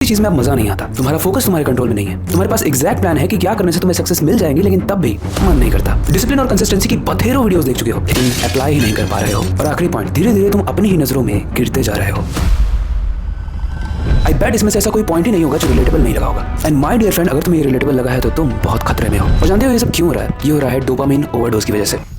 किसी चीज में अब मजा नहीं आता, तुम्हारा फोकस तुम्हारे कंट्रोल में नहीं है, तुम्हारे पास एग्जैक्ट प्लान है कि क्या करने से तुम्हें सक्सेस मिल जाएंगी, लेकिन तब भी मन नहीं करता। डिसिप्लिन और कंसिस्टेंसी की बथेरों वीडियोस देख चुके हो, लेकिन अप्लाई ही नहीं कर पा रहे हो। और आखिरी पॉइंट, धीरे धीरे तुम अपनी ही नजरों में गिरते जा रहे हो। आई बैट इसमें से ऐसा कोई पॉइंट ही नहीं होगा जो रिलेटेबल नहीं लगा होगा। एंड माय डियर फ्रेंड, अगर तुम्हें ये रिलेटेबल लगा है तो तुम बहुत खतरे में हो। और जानते हो ये सब क्यों हो रहा है? ये हो रहा है डोपामिन ओवरडोज की वजह से।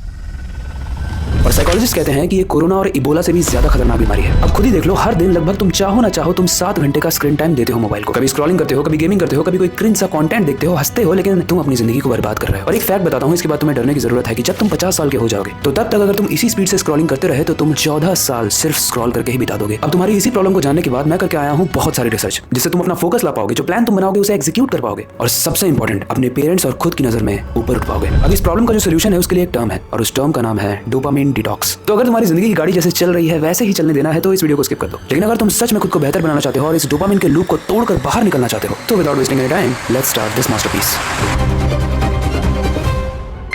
और साइकोलॉजिस्ट कहते हैं कि ये कोरोना और इबोला से भी ज्यादा खतरनाक बीमारी है। अब खुद ही देख लो, हर दिन लगभग तुम चाहो ना चाहो तुम 7 घंटे का स्क्रीन टाइम देते हो मोबाइल को। कभी स्क्रॉलिंग करते हो, कभी गेमिंग करते हो, कभी कोई क्रिंज सा कंटेंट देखते हो, हंसते हो, लेकिन तुम अपनी जिंदगी को बर्बाद कर रहे हो। और एक फैक्ट बताता हूँ, इसके बाद तुम्हें डरने की जरूरत है कि जब तुम 50 साल के हो जाओगे तो तब तक अगर तुम इसी स्पीड से स्क्रॉलिंग करते रहे तो तुम 14 साल सिर्फ स्क्रॉल करके ही बिता दोगे। अब तुम्हारी इसी प्रॉब्लम को जानने के बाद मैं करके आया हूँ बहुत सारी रिसर्च, जिससे तुम अपना फोकस ला पाओगे, जो प्लान तुम बनाओगे उसे एग्जीक्यूट कर पाओगे, और सबसे इंपॉर्टेंट अपने पेरेंट्स और खुद की नजर में ऊपर उठ पाओगे। अब इस प्रॉब्लम का जो सोल्यूशन है उसके लिए एक टर्म है, और उस टर्म का नाम है डोपामिन डिटॉक्स। तो अगर तुम्हारी जिंदगी की गाड़ी जैसे चल रही है वैसे ही चलने देना है तो इस वीडियो को स्किप कर दो। लेकिन अगर तुम सच में खुद को बेहतर बनाना चाहते हो और इस डोपामिन के लूप को तोड़कर बाहर निकलना चाहते हो तो without wasting any time let's start this masterpiece.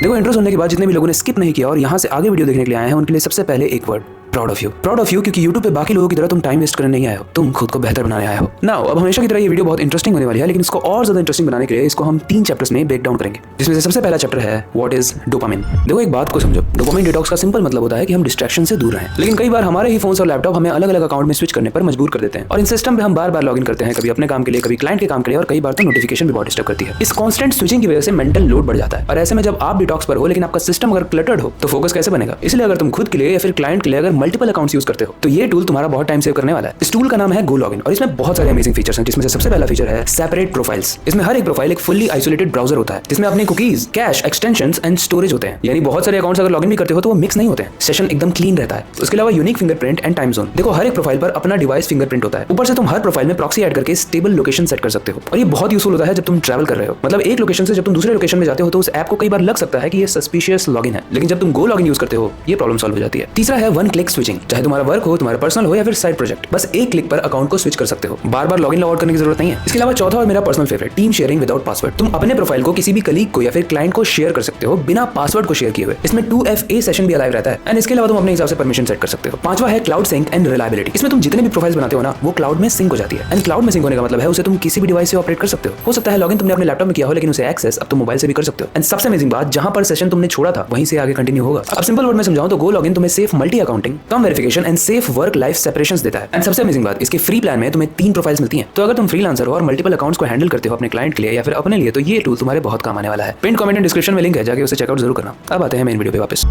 देखो, इंट्रो सुनने के बाद जितने भी लोगों ने स्किप नहीं किया और यहाँ से आगे वीडियो देखने के लिए आए हैं उनके लिए सबसे पहले एक word, proud of you. Proud of you, क्योंकि यूट्यूब पे बाकी लोगों की तरह तुम टाइम वेस्ट करने नहीं आए हो, तुम खुद को बेहतर बनाने आए हो। नाउ अब हमेशा की तरह ये वीडियो बहुत इंटरेस्टिंग होने वाली है, लेकिन इसको और ज्यादा इंटरेस्टिंग बनाने के लिए इसको हम 3 चैप्टर्स में ब्रेक डाउन करेंगे, जिसमें से सबसे पहला चैप्टर है व्हाट इज डोपामिन। देखो, एक बात को समझो, डोपामिन डिटॉक्स का सिंपल मतलब होता है कि हम डिस्ट्रैक्शन से दूर रहें। लेकिन कई बार हमारे ही फोन और लैपटॉप हमें अलग अलग अकाउंट में स्विच करने पर मजबूर कर देते हैं, और इन सिस्टम पे हम बार बार लॉगिन करते हैं, कभी अपने काम के लिए, कभी क्लाइंट के काम के लिए, और कई बार तो नोटिफिकेशन भी बहुत डिस्टर्ब करती है। इस कांस्टेंट स्विचिंग की वजह से मेंटल लोड बढ़ जाता है, और ऐसे में जब आप डिटॉक्स पर हो लेकिन आपका सिस्टम अगर क्लटर्ड हो तो फोकस कैसे बनेगा? इसलिए अगर तुम खुद के लिए या फिर क्लाइंट के लिए अगर मल्टीपल अकाउंट्स यूज करते हो तो ये टूल तुम्हारा बहुत टाइम सेव करने वाला है। इस टूल का नाम है गो लॉगिन, और इसमें बहुत सारे अमेजिंग फीचर्स हैं, जिसमें से सबसे पहला फीचर है सेपरेट प्रोफाइल्स। इसमें हर एक प्रोफाइल एक फुल्ली आइसोलेटेड ब्राउजर होता है, जिसमें अपनी cookies, cash, extensions and storage होते हैं। यानी बहुत सारे अकाउंट्स अगर लॉगिन भी करते हो तो वो मिक्स नहीं होते हैं, सेशन एकदम क्लीन रहता है। उसके अलावा unique fingerprint and time zone. देखो, हर एक प्रोफाइल पर अपना डिवाइस फिंगरप्रिंट होता है। ऊपर से तुम हर प्रोफाइल में प्रॉक्सी ऐड करके स्टेबल लोकेशन सेट कर सकते हो, और ये बहुत यूजफुल होता है जब तुम ट्रैवल कर रहे हो। मतलब एक लोकेशन से जब तुम दूसरे लोकेशन में जाते हो तो उस ऐप को कई बार लग सकता है कि ये सस्पिशियस लॉगिन है, लेकिन जब तुम गो लॉगिन यूज करते हो ये प्रॉब्लम सॉल्व हो जाती है। तीसरा है वन क्लिक स्विचिंग। चाहे तुम्हारा वर्क हो, तुम्हारा पर्सनल हो या फिर साइड प्रोजेक्ट, बस एक क्लिक पर अकाउंट को स्विच कर सकते हो, बार बार लॉगिन लॉग आउट करने की जरूरत नहीं है। इसके अलावा चौथा और मेरा personal favourite, team sharing without password. तुम अपने प्रोफाइल को किसी भी कलीग को या फिर क्लाइंट को शेयर कर सकते हो बिना पासवर्ड को शेयर किए हुए। इसमें 2FA सेशन भी अलाइव रहता है, एंड इसके अलावा तुम अपने हिसाब से परमिशन सेट कर सकते हो। पांचवा है क्लाउड सिंक एंड रिलायबिलिटी। इसमें तुम जितने भी प्रोफाइल्स बनाते हो ना वो क्लाउड में सिंक हो जाती है, एंड क्लाउड में सिंक होने का मतलब है उसे तुम किसी भी डिवाइस से ऑपरेट कर सकते हो सकता है लॉगिन तुमने अपने लैपटॉप में किया हो, लेकिन उसे एक्सेस अब तुम मोबाइल से भी कर सकते हो। एंड सबसे अमेजिंग बात, जहां पर सेशन तुमने छोड़ा था वहीं से आगे कंटिन्यू होगा। अब सिंपल वर्ड में समझाऊं तो गो लॉगिन तुम्हें safe multi accounting, come verification and safe work life separations देता है। एंड सबसे अमेजिंग बात, इसके फ्री प्लान में तुम्हें 3 प्रोफाइल्स मिलती हैं। तो अगर तुम फ्रीलांसर हो और मल्टीपल अकाउंट्स को हैंडल करते हो अपने क्लाइंट के लिए या फिर अपने लिए, तो ये टूल तुम्हारे बहुत काम आने वाला है। पिन कमेंट एंड डिस्क्रिप्शन में लिंक है, जाके उसे चेकआउट जरूर करना। अब आते हैं मेन वीडियो पे वापस।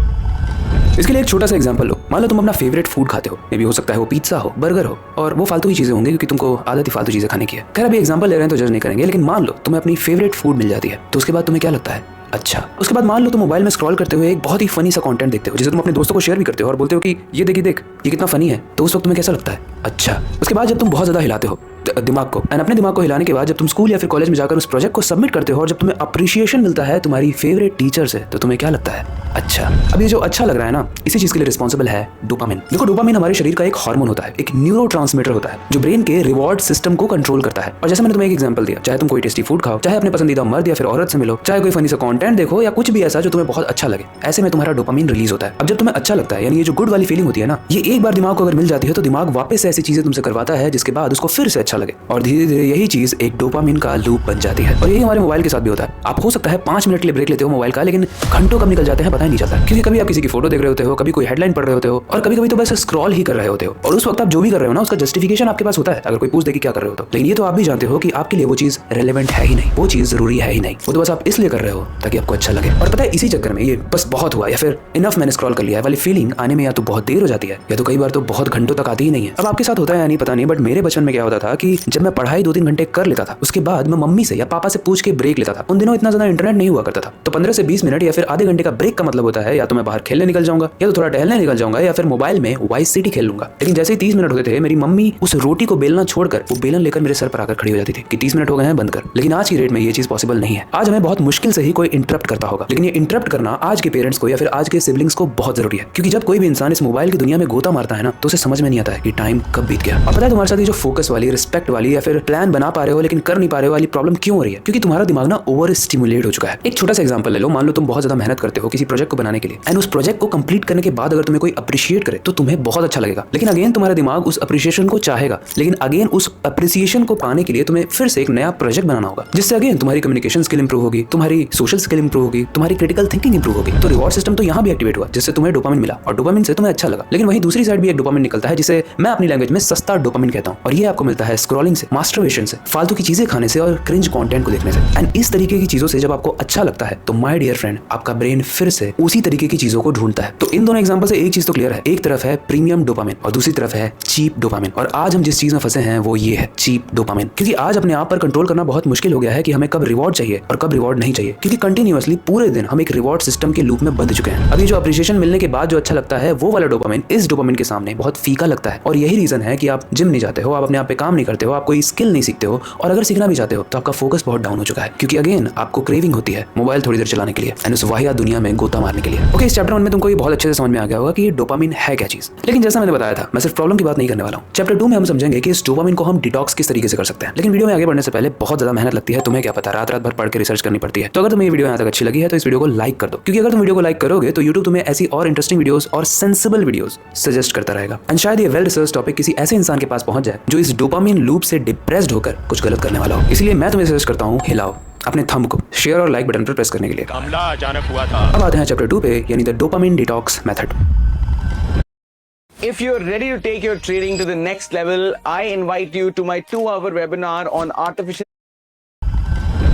इसके लिए एक छोटा सा एग्जांपल लो। मान लो तुम अपना फेवरेट फूड खाते हो, मे बी हो सकता है वो पिज्जा हो, बर्गर हो, और वो फालतू की चीजें होंगी क्योंकि तुमको आदत ही फालतू चीजें खाने की है। खैर, अभी एग्जांपल ले रहे हैं तो जज नहीं करेंगे, लेकिन मान लो तुम्हें अपनी फेवरेट फूड मिल जाती है तो उसके बाद तुम्हें क्या लगता है? अच्छा। उसके बाद मान लो तुम मोबाइल में स्क्रॉल करते हुए एक बहुत ही फनी सा कंटेंट देखते हो, जिसे तुम अपने दोस्तों को शेयर भी करते हो और बोलते हो कि ये देख ये कितना फनी है, तो उस वक्त तुम्हें कैसा लगता है? अच्छा। उसके बाद जब तुम बहुत ज्यादा हिलाते हो दिमाग को, एंड अपने दिमाग को हिलाने के बाद जब तुम स्कूल या फिर कॉलेज में जाकर उस प्रोजेक्ट को सबमिट करते हो और जब तुम्हें अप्रिशिएशन मिलता है तुम्हारी फेवरेट टीचर से, तो तुम्हें क्या लगता है? अच्छा। अब ये जो अच्छा लग रहा है ना, इसी चीज के लिए रिस्पॉन्सिबल है डोपामिन। देखो, डोपामिन हमारे शरीर का एक हार्मोन होता है, एक न्यूरोट्रांसमीटर होता है जो ब्रेन के रिवॉर्ड सिस्टम को कंट्रोल करता है। और जैसे मैंने तुम्हें एक एग्जांपल दिया, चाहे तुम कोई टेस्टी फूड खाओ, चाहे अपने पसंदीदा मर्द या फिर औरत से मिलो, चाहे कोई फनी सा कंटेंट देखो, या कुछ भी ऐसा जो तुम्हें बहुत अच्छा लगे, ऐसे में तुम्हारा डोपामिन रिलीज होता है। अब जब तुम्हें अच्छा लगता है, यानी ये जो गुड वाली फीलिंग होती है ना, ये एक बार दिमाग को अगर मिल जाती है तो दिमाग वापस से ऐसी चीजें तुमसे करवाता है जिसके बाद उसको फिर से अच्छा लगे, और धीरे धीरे यही चीज एक डोपामिन का लूप बन जाती है। और यही हमारे मोबाइल के साथ भी होता है। आप हो सकता है 5 मिनट के लिए ब्रेक लेते हो मोबाइल का, लेकिन घंटों कब निकल जाते हैं पता ही नहीं चलता, क्योंकि कभी आप किसी की फोटो देख रहे होते हो, कभी कोई हेडलाइन पढ़ रहे होते हो, और कभी कभी तो बस स्क्रॉल ही कर रहे होते हो। और उस वक्त आप जो भी कर रहे हो ना, उसका जस्टिफिकेशन आपके पास होता है अगर कोई पूछ दे कि क्या कर रहे हो तो। लेकिन ये तो आप भी जानते हो कि आपके लिए वो चीज रेलेवेंट है ही नहीं, वो चीज जरूरी है ही नहीं, वो तो बस आप इसलिए कर रहे हो ताकि आपको अच्छा लगे। और पता है, इसी चक्कर में ये बस बहुत हुआ या फिर इनफ मैंने स्क्रॉल कर लिया है वाली फीलिंग आने में या तो बहुत देर हो जाती है, या तो कई बार तो बहुत घंटों तक आती ही नहीं है। अब आपके साथ होता है या नहीं पता नहीं, बट मेरे बचपन में क्या होता था कि जब मैं पढ़ाई 2-3 घंटे कर लेता था, उसके बाद मैं मम्मी से या पापा से पूछ के ब्रेक लेता था। उन दिनों इतना ज्यादा इंटरनेट नहीं हुआ करता था, तो 15 से 20 मिनट या फिर आधे घंटे का ब्रेक का मतलब होता है या तो मैं बाहर खेलने निकल जाऊंगा, या तो थोड़ा टहलने निकल जाऊंगा, या फिर मोबाइल में वाइस सिटी खेल लूंगा। लेकिन जैसे ही 30 मिनट होते थे, मेरी मम्मी उस रोटी को बेलना छोड़कर वो बेलन लेकर मेरे सर पर आकर खड़ी हो जाती थी कि 30 मिनट हो गए हैं, बंद कर। लेकिन आज की डेट में ये चीज पॉसिबल नहीं है। आज हमें बहुत मुश्किल से ही कोई इंटरप्ट करता होगा, लेकिन ये इंटरप्ट करना आज के पेरेंट्स को या फिर आज के सिबलिंग्स को बहुत जरूरी है, क्योंकि जब कोई भी इंसान इस मोबाइल की दुनिया में गोता मारता है ना, तो उसे समझ में नहीं आता है कि टाइम कब बीत गया। और पता है, तुम्हारे साथ ये जो फोकस वाली एक्सपेक्ट वाली या फिर प्लान बना पा रहे हो लेकिन कर नहीं पा रहे हो वाली प्रॉब्लम क्यों हो रही है? क्योंकि तुम्हारा दिमाग ना ओवर स्टिमुलेट हो चुका है। एक छोटा सा एग्जांपल ले लो, मान लो तुम बहुत ज्यादा मेहनत करते हो किसी प्रोजेक्ट को बनाने के लिए एंड उस प्रोजेक्ट को कंप्लीट करने के बाद अगर तुम्हें कोई अप्रिशिएट करे तो तुम्हें बहुत अच्छा लगेगा, लेकिन अगेन तुम्हारा दिमाग उस अप्रिशिएशन को चाहेगा, लेकिन अगेन उस अप्रिसिएशन को पाने के लिए तुम्हें फिर से एक नया प्रोजेक्ट बनाना होगा, जिससे अगेन तुम्हारी कम्युनिकेशन स्किल इंप्रूव होगी, तुम्हारी सोशल स्किल इंप्रूव होगी, तुम्हारी क्रिटिकल थिंकिंग इंप्रूव होगी। तो रिवॉर्ड सिस्टम तो यहाँ भी एक्टिवेट हुआ जिससे तुम्हें डोपामिन मिला और डोपामिन से तुम्हें अच्छा लगा। लेकिन वहीं दूसरी साइड भी एक डोपामिन निकलता है जिसे मैं अपनी लैंग्वेज में सस्ता डोपामिन कहता हूँ, और ये आपको मिलता है स्क्रॉलिंग से, मास्टरबेशन से, फालतू की चीजें खाने से और क्रिंज कंटेंट को देखने से। एंड इस तरीके की चीजों से जब आपको अच्छा लगता है तो माय डियर फ्रेंड आपका ब्रेन फिर से उसी तरीके की चीजों को ढूंढता है। तो इन दोनों एग्जांपल से एक चीज तो क्लियर है, एक तरफ है प्रीमियम डोपामिन और दूसरी तरफ है चीप डोपामिन। और आज हम जिस चीज में फंसे हैं वो ये है चीप डोपामिन, क्योंकि आज अपने आप पर कंट्रोल करना बहुत मुश्किल हो गया है कि हमें कब रिवॉर्ड चाहिए और कब रिवॉर्ड नहीं चाहिए, क्योंकि कंटिन्यूअसली पूरे दिन हम एक रिवॉर्ड सिस्टम के लूप में बंध चुके हैं। अभी जो अप्रिशिएशन मिलने के बाद जो अच्छा लगता है वो वाला डोपामिन इस डोपामिन के सामने बहुत फीका लगता है। और यही रीजन है कि आप जिम नहीं जाते हो, आप अपने आप पे काम नहीं करते हो, आप कोई स्किल नहीं सीखते हो, और अगर सीखना भी चाहते हो तो आपका फोकस बहुत डाउन हो चुका है, क्योंकि अगेन आपको क्रेविंग होती है मोबाइल थोड़ी देर चलाने के लिए एंड उस वाहियात दुनिया में गोता मारने के लिए। ओके, इस चैप्टर 1 में तुमको ये बहुत अच्छे से समझ में आ गया होगा कि ये डोपामिन है क्या चीज। लेकिन जैसा मैंने बताया था, मैं सिर्फ प्रॉब्लम की बात नहीं करने वाला हूँ। चैप्टर 2 में हम समझेंगे कि इस डोपामिन को हम डिटॉक्स किस तरीके से कर सकते हैं। लेकिन वीडियो में आगे बढ़ने से पहले बहुत ज्यादा मेहनत लगती है, तुम्हें क्या पता, रात रात भर पढ़ के रिसर्च करनी पड़ती है। तो अगर तुम्हें ये वीडियो यहाँ तक अच्छी लगी है तो इस वीडियो को लाइक कर दो, क्योंकि अगर तुम वीडियो को लाइक करोगे तो यूट्यूब तुम्हें ऐसी और इंटरेस्टिंग वीडियोस और सेंसिबल वीडियोस सजेस्ट करता रहेगा। एंड शायद ये वेल रिसर्च टॉपिक किसी ऐसे इंसान के पास पहुंच जाए जो इस डोपामिन लूप से डिप्रेस्ड होकर कुछ गलत करने वाला हो। इसलिए मैं तुम्हें सजेस्ट करता हूँ, हिलाओ अपने थंब को शेयर और लाइक बटन पर प्रेस करने के लिए। हमला अचानक हुआ था। अब आते हैं चैप्टर 2 पे, यानी the dopamine detox method. If you're ready to take your trading to the next level, I invite you to my 2-hour webinar on artificial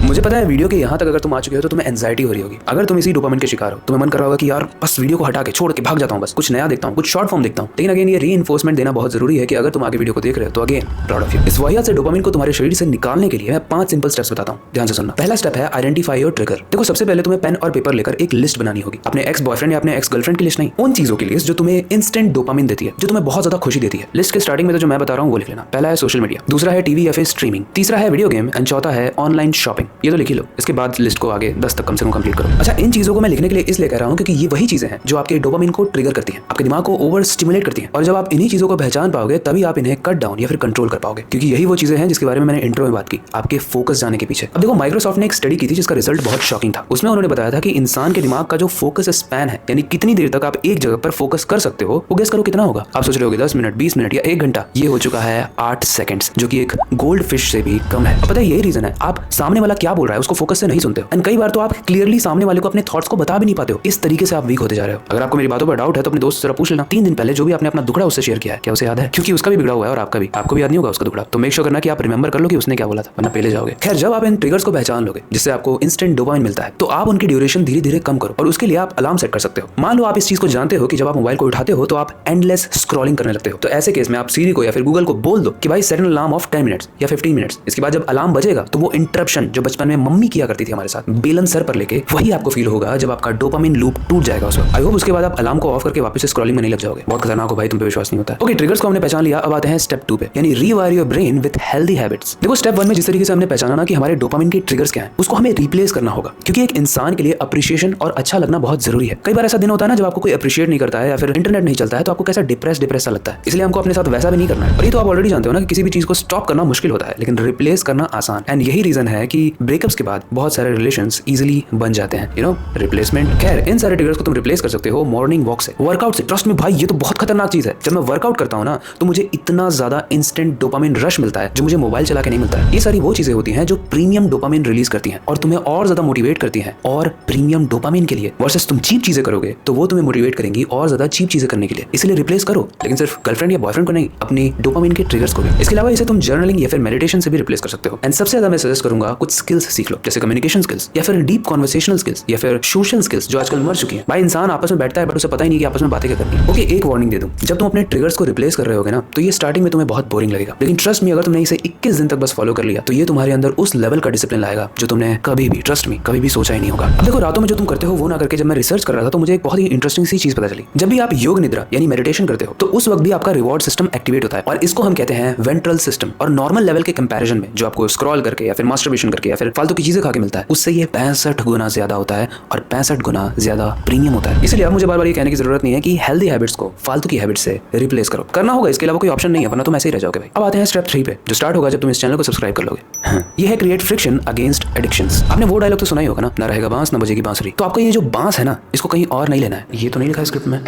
मुझे पता है वीडियो के यहाँ तक अगर तुम आ चुके हो तो तुम्हें एंजाइटी हो रही होगी। अगर तुम इसी डोपामिन के शिकार हो, तुम्हें मन कर रहा होगा कि यार बस वीडियो को हटा के छोड़ के भाग जाता हूँ, बस कुछ नया देखता हूँ, कुछ शॉर्ट फॉर्म देखता हूँ। लेकिन अगेन ये रीइंफोर्समेंट देना बहुत जरूरी है कि अगर तुम आगे वीडियो को देख रहे हो तो अगेन प्राउड ऑफ यू। इस वाहियात से डोपामिन को तुम्हारे शरीर से निकालने के लिए मैं 5 सिंपल स्टेप्स बताता हूँ, ध्यान से सुनना। पहला स्टेप है आइडेंटिफाई योर ट्रिगर। देखो, सबसे पहले तुम्हें पेन और पेपर लेकर एक लिस्ट बनानी होगी, अपने एक्स बॉयफ्रेंड या अपने एक्स गर्लफ्रेंड की लिस्ट नहीं, उन चीजों की लिस्ट जो तुम्हें इंस्टेंट डोपामिन देती है, जो तुम्हें बहुत ज्यादा खुशी देती है। लिस्ट के स्टार्टिंग में तो जो मैं बता रहा हूँ वो लिख लेना। पहला है सोशल मीडिया, दूसरा है टीवी या फिर स्ट्रीमिंग, तीसरा है वीडियो गेम एंड चौथा है ऑनलाइन शॉपिंग। ये तो लिख ही लो, इसके बाद लिस्ट को आगे 10 तक कम से कम कंप्लीट करो। अच्छा, इन चीजों को मैं लिखने के लिए इसलिए कह रहा हूँ क्योंकि ये वही चीजें हैं जो आपके डोपामिन को ट्रिगर करती हैं, आपके दिमाग को ओवर स्टिमुलेट करती हैं। और जब आप इन्हीं चीजों को पहचान पाओगे तभी आप इन्हें कट डाउन या फिर कंट्रोल कर पाओगे, क्योंकि यही वो चीजें हैं जिसके बारे में मैंने इंट्रो में बात की, आपके फोकस जाने के पीछे। अब देखो, माइक्रोसॉफ्ट ने एक स्टडी की थी जिसका रिजल्ट बहुत शॉकिंग था। उसमें उन्होंने बताया था कि इंसान के दिमाग का जो फोकस स्पैन है, यानी कितनी देर तक आप एक जगह पर फोकस कर सकते हो, वो गेस करो कितना होगा। आप सोच रहे होगे 10 मिनट, 20 मिनट या 1 घंटा। ये हो चुका है 8 सेकंड्स, जो कि एक गोल्ड फिश से भी कम है। अब पता है यही रीजन है, आप सामने वाला क्या बोल रहा है उसको फोकस से नहीं सुनते हो, एंड कई बार तो आप क्लियरली सामने वाले को अपने थॉट्स को बता भी नहीं पाते हो। इस तरीके से आप वीक होते जा रहे हो। अगर आपको मेरी बातों पर डाउट है तो अपने दोस्त से पूछ लेना, 3 दिन पहले जो भी आपने अपना दुखड़ा उससे शेयर किया है, क्या उसे याद है? क्योंकि उसका भी बिगड़ा हुआ है और आपका भी, आपको भी याद नहीं होगा उसका दुखड़ा। तो मेक श्योर करना कि आप रिमेंबर कर लो कि उसने क्या बोला था, वरना पहले जाओगे। खैर, जब आप इन ट्रिगर्स को पहचान लोगे जिससे आपको इंस्टेंट डोपामिन मिलता है, तो आप उनकी ड्यूरेशन धीरे धीरे कम करो, और उसके लिए आप अलार्म सेट कर सकते हो। मान लो आप इस चीज को जानते हो कि जब आप मोबाइल को उठाते हो तो आप एंडलेस स्क्रॉलिंग करने लगते हो, तो ऐसे केस में आप सीरी को या फिर गूगल को बोल दो कि भाई set an alarm off 10 minutes या 15 मिनट्स। इसके बाद जब अलार्म बजेगा तो वो इंटरप्शन जो बचपन में मम्मी किया करती थी हमारे साथ, बेलन सर पर लेके, वही आपको फील होगा जब आपका डोपामिन लूप टूट जाएगा उस वक्त। आई होप उसके बाद आप अलार्म को ऑफ करके वापस से स्क्रॉलिंग में नहीं लग जाओगे। बहुत खतरनाक हो भाई, तुम पे विश्वास नहीं होता। ओके, ट्रिगर्स को हमने पहचान लिया, अब आते हैं स्टेप 2 पे, यानी रीवायर your brain with healthy habits. देखो, स्टेप 1 में जिस तरीके से हमने पहचाना ना कि हमारे डोपामिन के ट्रिगर्स क्या हैं, उसको हमें रिप्लेस करना होगा, क्योंकि एक इंसान के लिए अप्रिशिएशन और अच्छा लगना बहुत जरूरी है। कई बार ऐसा दिन होता है ना जब आपको कोई अप्रिशिएट नहीं करता है या फिर इंटरनेट नहीं चलता है तो आपको कैसा डिप्रेस सा लगता है। इसलिए हमको अपने साथ वैसा भी नहीं करना है। और ये तो आप ऑलरेडी जानते हो ना कि किसी भी चीज को स्टॉप करना मुश्किल होता है, लेकिन रिप्लेस करना आसान। एंड यही रीजन है कि ब्रेकअप्स के बाद बहुत सारे रिलेशंस इजीली बन जाते हैं, यू नो, रिप्लेसमेंट। खैर, इन सारे ट्रिगर्स को तुम रिप्लेस कर सकते हो मॉर्निंग वॉक से, वर्कआउट से। ट्रस्ट में भाई, ये तो बहुत खतरनाक चीज है। जब मैं वर्कआउट करता हूँ ना तो मुझे इतना ज्यादा इंस्टेंट डोपामिन रश मिलता है जो मुझे मोबाइल चला के नहीं मिलता है। ये सारी वो चीजें होती हैं जो प्रीमियम डोपामिन रिलीज करती हैं और तुम्हें और ज्यादा मोटिवेट करती हैं और प्रीमियम डोपामिन के लिए। वर्सेस तुम चीप चीजें करोगे तो वो तुम्हें मोटिवेट करेंगी और ज्यादा चीप चीजें करने के लिए। इसलिए रिप्लेस करो, लेकिन सिर्फ गर्लफ्रेंड या बॉयफ्रेंड को नहीं, अपनी डोपामिन के ट्रिगर्स को भी। इसके अलावा इसे तुम जर्नलिंग या फिर मेडिटेशन से भी रिप्लेस कर सकते हो। एंड सबसे ज्यादा मैं सजेस्ट करूंगा कुछ स्किल्स सीख लो, जैसे कम्युनिकेशन स्किल्स या फिर डीप कॉन्वर्सेशनल स्किल्स या फिर सोशल स्किल्स जो आजकल मर चुकी हैं। भाई, इंसान आपस में बैठता है बट उसे पता ही नहीं कि आपस में बातें क्या करनी है। ओके, एक वार्निंग दे दूं, जब तुम अपने ट्रिगर्स को रिप्लेस कर रहे होगे ना तो ये स्टार्टिंग में तुम्हें बहुत बोरिंग लगेगा, लेकिन ट्रस्ट मी, अगर तुमने इसे 21 दिन तक बस फॉलो कर लिया तो ये तुम्हारे अंदर उस लेवल का डिसिप्लिन लाएगा जो तुमने कभी भी, ट्रस्ट मी, कभी भी सोचा ही नहीं होगा। अब देखो, रातों में जो तुम करते हो वो ना करके जब मैं रिसर्च कर रहा था तो मुझे एक बहुत ही इंटरेस्टिंग सी चीज पता चली। जब भी आप योग निद्रा यानी मेडिटेशन करते हो तो उस वक्त भी आपका रिवॉर्ड सिस्टम एक्टिवेट होता है, और इसको हम कहते हैं वेंट्रल सिस्टम। और नॉर्मल लेवल के कंपैरिजन में जो आपको स्क्रॉल करके या फिर मास्टरबेशन करके या फिर फिर फालतू की चीजें खा के मिलता है, उससे ये 65 गुना ज्यादा होता है और 65 गुना ज्यादा प्रीमियम होता है। इसलिए अब मुझे बार बार ये कहने की जरूरत नहीं है कि हेल्दी हैबिट्स को फालतू की हैबिट से रिप्लेस करो। करना होगा, इसके अलावा कोई ऑप्शन नहीं है, वरना तुम ऐसे ही रह जाओगे भाई। अब आते हैं स्टेप 3 पे, जो स्टार्ट होगा जब तुम इस चैनल को सब्सक्राइब कर लोगे। ये है क्रिएट फ्रिक्शन अगेंस्ट एडिक्शंस। आपने वो डायलॉग तो सुना ही होगा ना, ना रहेगा बांस ना बजेगी बांसुरी। तो आपको ये जो बांस है ना, इसको कहीं और नहीं लेना है। ये तो नहीं लिखा है स्क्रिप्ट में,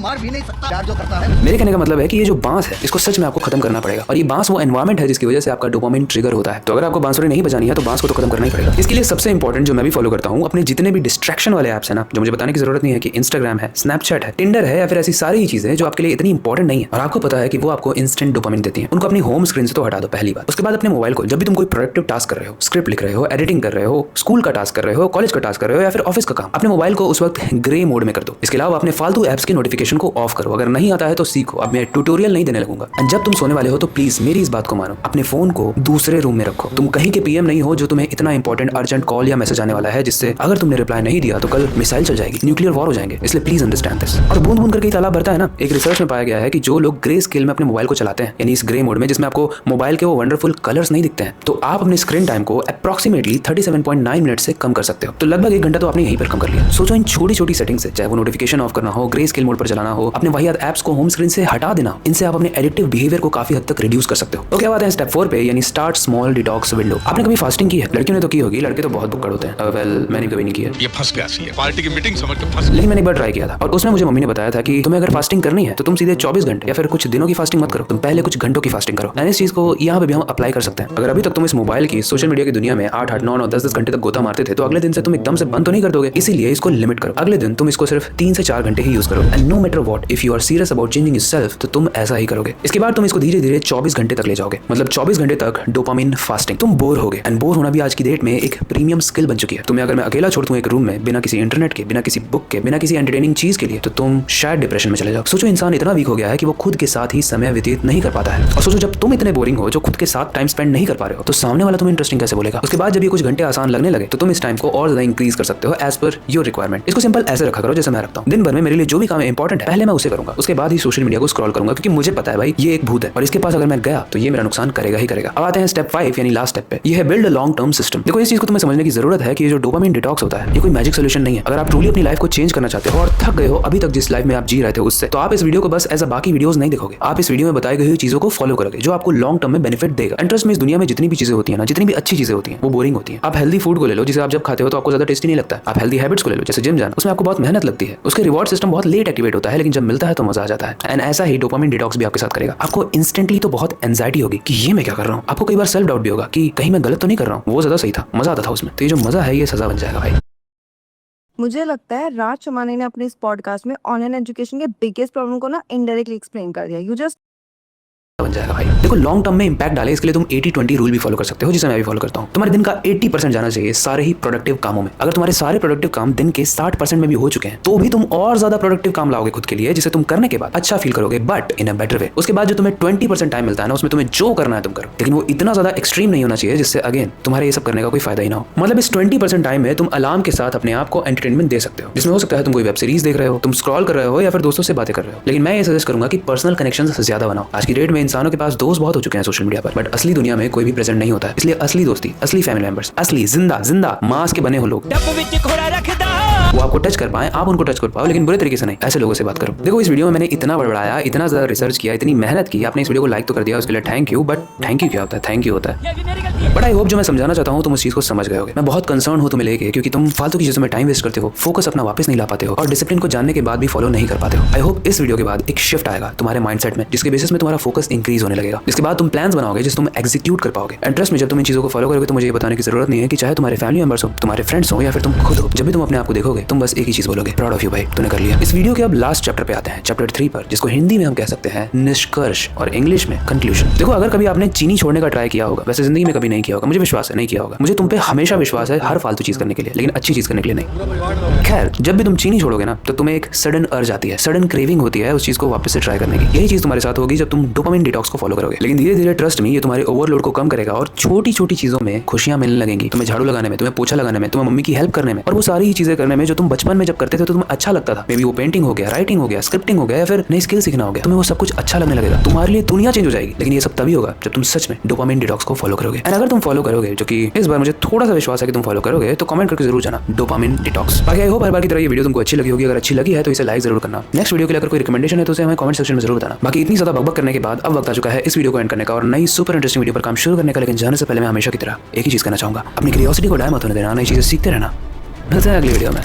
मार भी नहीं सकता प्यार जो करता है। मेरे कहने का मतलब है कि ये जो बांस है इसको सच में आपको खत्म करना पड़ेगा। और ये बांस वो एनवायरमेंट है जिसकी वजह से आपका डोपामिन ट्रिगर होता है। तो अगर आपको बांसुरी नहीं बजानी है तो बांस को तो खत्म करना ही पड़ेगा। इसके लिए सबसे इंपॉर्टेंट जो मैं भी फॉलो करता हूँ, अपने जितने भी डिस्ट्रैक्शन वाले ऐप्स है ना, जो मुझे बताने की जरूरत नहीं है कि इंस्टाग्राम है, स्नैपचैट है, टिंडर है, या फिर ऐसी सारी चीजें जो आपके लिए इतनी इंपॉर्टेंट नहीं है और आपको पता है कि वो आपको इंस्टेंट डोपामिन देती है, उनको अपनी होम स्क्रीन से तो हटा दो पहली बात। उसके बाद अपने मोबाइल को जब भी तुम कोई प्रोडक्टिव टास्क कर रहे हो, स्क्रिप्ट लिख रहे हो, एडिटिंग कर रहे हो, स्कूल का टास्क कर रहे हो, कॉलेज का टास्क कर रहे हो, या फिर ऑफिस का काम, अपने मोबाइल को उस वक्त ग्रे मोड में कर दो। इसके अलावा अपने फालतू एप्स की नोटिफिकेशन को ऑफ करो। अगर नहीं आता है तो सीखो, अब मैं ट्यूटोरियल नहीं देने लगूंगा। जब तुम सोने वाले हो तो प्लीज मेरी इस बात को मानो, अपने फोन को दूसरे रूम में रखो। तुम कहीं के पीएम नहीं हो जो तुम्हें इतना इंपॉर्टेंट अर्जेंट कॉल या मैसेज आने वाला है जिससे अगर तुमने रिप्लाई नहीं दिया तो कल मिसाइल चल जाएगी, न्यूक्लियर वॉर हो जाएंगे। इसलिए प्लीज अंडरस्टैंड दिस। और बूंद बूंद करके तालाब भरता है ना। एक रिसर्च में पाया गया है कि जो लोग ग्रे स्केल में अपने मोबाइल को चलाते हैं, यानी इस ग्रे मोड में जिसमें आपको मोबाइल के वो वंडरफुल कलर्स नहीं दिखते हैं, तो आप अपने स्क्रीन टाइम को अप्रॉक्सीमेटली 37.9 मिनट से कम कर सकते हो। तो लगभग 1 घंटा तो आपने यहीं पर कम कर लिया। सोचो इन छोटी छोटी सेटिंग से, चाहे वो नोटिफिकेशन ऑफ करना हो, ग्रे स्केल मोड पर चलाना हो, अपने वाहियात एप्स को होम स्क्रीन से हटा देना, इनसे आप अपने एडिक्टिव बिहेवियर को काफी हद तक रिड्यूस कर सकते हो। तो क्या बात है स्टेप 4 पे, यानी स्टार्ट स्मॉल डिटॉक्स विंडो। आपने कभी फास्टिंग की है? लड़कियों ने तो की होगी, लड़के तो बहुत बुक्कड़ होते हैं। वेल मैंने कभी नहीं किया। ये फंस गया सी है पार्टी की मीटिंग समझ के फंस। लेकिन मैंने एक बार ट्राई किया था और उसमें मुझे मम्मी ने बताया था कि तुम्हें अगर फास्टिंग करनी है तो तुम सीधे 24 घंटे या फिर कुछ दिनों की फास्टिंग मत करो, तुम पहले कुछ घंटों की फास्टिंग करो। इस चीज को यहाँ पे भी हम अप्लाई कर सकते हैं। अगर अभी तक तुम इस मोबाइल की सोशल मीडिया की दुनिया में 8-8, 9-9, 10-10 घंटे तक गोता मारते थे, तो अगले दिन से तुम एकदम से बंद तो नहीं कर दोगे। इसीलिए इसको लिमिट करो। अगले दिन तुम इसको सिर्फ 3 से 4 घंटे ही यूज करो। And no matter what, if you are serious about changing yourself, तो तुम ऐसा ही करोगे। इसके बाद तुम इसको धीरे धीरे 24 घंटे तक ले जाओगे, मतलब 24 घंटे तक डोपामिन फास्टिंग। तुम बोर होगे, एंड बोर होना भी आज की डेट में एक प्रीमियम स्किल बन चुकी है। तुम्हें अगर मैं अकेला छोड़ दूं एक रूम में, बिना किसी इंटरनेट के, बिना किसी बुक के, बिना किसी एंटरटेनिंग चीज के लिए, तो तुम शायद डिप्रेशन में चले जाओ। सोचो इंसान इतना वीक हो गया है कि वो खुद के साथ ही समय व्यतीत नहीं कर पाता है। और सोचो जब तुम इतने बोरिंग हो, जो खुद के साथ टाइम स्पेंड नहीं कर पा रहे हो, तो सामने वाला तुम्हें इंटरेस्टिंग कैसे बोलेगा। उसके बाद जब ये कुछ घंटे आसान लगने लगे तो तुम इस टाइम को और ज्यादा इंक्रीज कर सकते हो एज पर योर रिक्वायरमेंट। इसको सिंपल ऐसे रखा करो जैसे मैं रखता हूँ। दिन भर में मेरे लिए जो भी काम इंपॉर्टेंट है पहले मैं उसे करूंगा, उसके बाद ही सोशल मीडिया को स्क्रॉल करूंगा, क्योंकि मुझे पता है भाई ये एक भूत है और इसके पास अगर मैं गया तो ये मेरा नुकसान करेगा ही करेगा। अब आते हैं स्टेप 5 यानी लास्ट स्टेप पे। ये है build a long term system. देखो इस चीज को तुम्हें समझने की जरूरत है कि ये जो डोपामिन डिटॉक्स होता है ये कोई मैजिक सोल्यूशन नहीं है। अगर आप ट्रूली अपनी लाइफ को चेंज करना चाहते हो और थक गए हो अभी तक जिस लाइफ में आप जी रहे थे उससे, तो आप इस वीडियो को बस एज अ बाकी वीडियोस नहीं देखोगे। आप इस वीडियो में बताई गई हुई चीजों को फॉलो करोगे जो आपको लॉन्ग टर्म में बेनिफिट देगा। इंटरेस्ट में इस दुनिया में जितनी भी चीजें होती है ना, जितनी भी अच्छी चीजें होती हैं वो बोरिंग होती हैं। आप हेल्दी फूड को ले लो, जिसे आप जब खाते हो तो आपको ज्यादा टेस्टी नहीं लगता है। आप हेल्दी हैबिट्स को ले लो, जैसे जिम जाना, उसमें आपको बहुत मेहनत लगती है, उसके रिवॉर्ड सिस्टम बहुत लेट एक्टिवेट होता है, लेकिन जब मिलता है तो मजा आ जाता है। एंड ऐसा ही डोपामिन डिटॉक्स भी आपके साथ करेगा। आपको इंस्टेंटली तो बहुत एंजाइटी होगी कि ये मैं क्या कर रहा हूँ। आपको कई बार सेल्फ डाउट भी होगा कि कहीं मैं गलत तो नहीं कर रहा हूँ। वो ज्यादा सही था, मजा आता था उसमें। तो ये जो मजा है ये सजा बन जाएगा भाई। मुझे लगता है राज चौमानी ने अपने इस पॉडकास्ट में ऑनलाइन एजुकेशन के बिगेस्ट प्रॉब्लम को ना इनडायरेक्टली एक्सप्लेन कर दिया। यू जस्ट बन जाएगा भाई। देखो लॉन्ग टर्म में इंपैक्ट डाले इसके लिए तुम 80-20 रूल भी फॉलो कर सकते हो, जिसे मैं भी फॉलो करता हूँ। तुम्हारे दिन का 80% जाना चाहिए सारे ही प्रोडक्टिव कामों में। अगर तुम्हारे सारे प्रोडक्टिव काम दिन के 60% में भी हो चुके हैं तो भी तुम और ज्यादा प्रोडक्टिव काम लाओगे खुद के लिए, जिसे तुम करने के बाद अच्छा फील करोगे, but in a better way. उसके बाद जो तुम्हें 20% टाइम मिलता है ना, उसमें तुम्हें जो करना है तुम करो, लेकिन वो इतना ज्यादा एक्सट्रीम नहीं होना चाहिए जिससे अगेन तुम्हारे ये सब करने का कोई फायदा ही ना हो। मतलब इस 20% टाइम में तुम अलार्म के साथ अपने आप को एंटरटेनमेंट दे सकते हो, जिसमें हो सकता है तुम कोई वेब सीरीज देख रहे हो, तुम स्क्रॉल कर रहे हो, या फिर दोस्तों से बातें कर रहे हो। लेकिन मैं ये सजेस्ट करूंगा कि पर्सनल कनेक्शन ज्यादा बनाओ। आज की डेट में इंसानों के पास दोस्त बहुत हो चुके हैं सोशल मीडिया पर, बट असली दुनिया में कोई भी प्रेजेंट नहीं होता है। इसलिए असली दोस्ती, असली फैमिली मेंबर्स, असली जिंदा मांस के बने हो लोग, वो आपको टच कर पाए, आप उनको टच कर पाओ, लेकिन बुरे तरीके से नहीं। ऐसे लोगों से बात करो। देखो इस वीडियो में मैंने इतना बड़बड़ाया, इतना ज्यादा रिसर्च किया, इतनी मेहनत की, आपने इस वीडियो को लाइक तो कर दिया, उसके लिए thank you. But thank you क्या होता है? थैंक यू होता है। बट आई होप जो मैं समझाना चाहता हूँ तुम उस चीज को समझ गए होगे। मैं बहुत कंसर्न हूँ तुम्हें लेके, क्योंकि तुम फालतू की चीजों में टाइम वेस्ट करते हो, फोकस अपना वापस नहीं ला पाते हो और डिसिप्लिन को जानने के बाद भी फॉलो नहीं कर पाते हो। आई होप इस वीडियो के बाद एक शिफ्ट आएगा तुम्हारे माइंडसेट में, जिसके बेसिस में तुम्हारा फोकस इंक्रीज होने लगेगा। जिसके बाद तुम प्लान्स बनाओगे जिस तुम एग्जीक्यूट कर पाओगे। इंटरेस्ट में जब तुम इन चीजों को फॉलो करोगे तो मुझे ये बताने की जरूरत नहीं है कि चाहे तुम्हारे फैमिली मेंबर्स हो, तुम्हारे फ्रेंड्स हो, या फिर तुम खुद हो, जब भी तुम अपने आप को देखोगे तुम बस एक ही चीज बोलोगे, प्राउड ऑफ यू भाई, तूने कर लिया। इस वीडियो के अब लास्ट चैप्टर पे आते हैं, चैप्टर 3 पर, जिसको हिंदी में हम कह सकते हैं निष्कर्ष और इंग्लिश में कंक्लूजन। देखो अगर कभी आपने चीनी छोड़ने का ट्राई किया होगा, वैसे जिंदगी में कभी नहीं किया होगा, मुझे विश्वास है नहीं किया होगा। मुझे तुम पे हमेशा विश्वास है हर फालतू चीज करने के लिए, लेकिन अच्छी चीज करने के लिए नहीं। खैर जब भी तुम चीनी छोड़ोगे ना तो तुम्हें एक सडन अर्ज आती है, सडन क्रेविंग होती है उस चीज को वापस से ट्राई करने की। यही चीज तुम्हारे साथ होगी जब तुम डोपामिन डिटॉक्स को फॉलो करोगे। लेकिन धीरे धीरे ट्रस्ट में ये तुम्हारे ओवरलोड को कम करेगा और छोटी छोटी चीजों में खुशियां मिलने लगेंगी। तुम्हें झाड़ू लगाने में, तुम्हें पोछा लगाने में, तुम्हें मम्मी की हेल्प करने में, और वो सारी ही चीजें करने में जो तुम बचपन में जब करते थे तो तुम्हें अच्छा लगता था। मे बी वो पेंटिंग हो गया, राइटिंग हो गया, स्क्रिप्टिंग हो गया, या फिर नई स्किल सीखना हो गया। तुम्हें वो सब कुछ अच्छा लगने लगेगा, तुम्हारे लिए दुनिया चेंज हो जाएगी। लेकिन ये सब तभी होगा जब तुम सच में डोपामिन डिटॉक्स को फॉलो करोगे। एंड अगर तुम फॉलो करोगे, जो कि इस बार मुझे थोड़ा सा विश्वास है कि तुम फॉलो करोगे, तो कमेंट करके जरूर जाना डोपामिन डिटॉक्स। बाकी आई होप हर बार की तरह ये वीडियो तुमको अच्छी लगी होगी। अगर अच्छी लगी है तो इसे लाइक जरूर करना। नेक्स्ट वीडियो के लिए अगर कोई रिकमेंडेशन है तो उसे हमें कमेंट सेक्शन में जरूर बताना। बाकी इतनी ज्यादा बकबक करने के बाद अब वक्त आ चुका है इस वीडियो को एंड करने का और नई सुपर इंटरेस्टिंग वीडियो पर काम शुरू करने का। लेकिन जाने से पहले मैं हमेशा की तरह एक ही चीज कहना चाहूंगा, अपनी क्यूरियोसिटी को डाय मत होने देना, नई चीजें सीखते रहना। मिलते हैं अगली वीडियो में।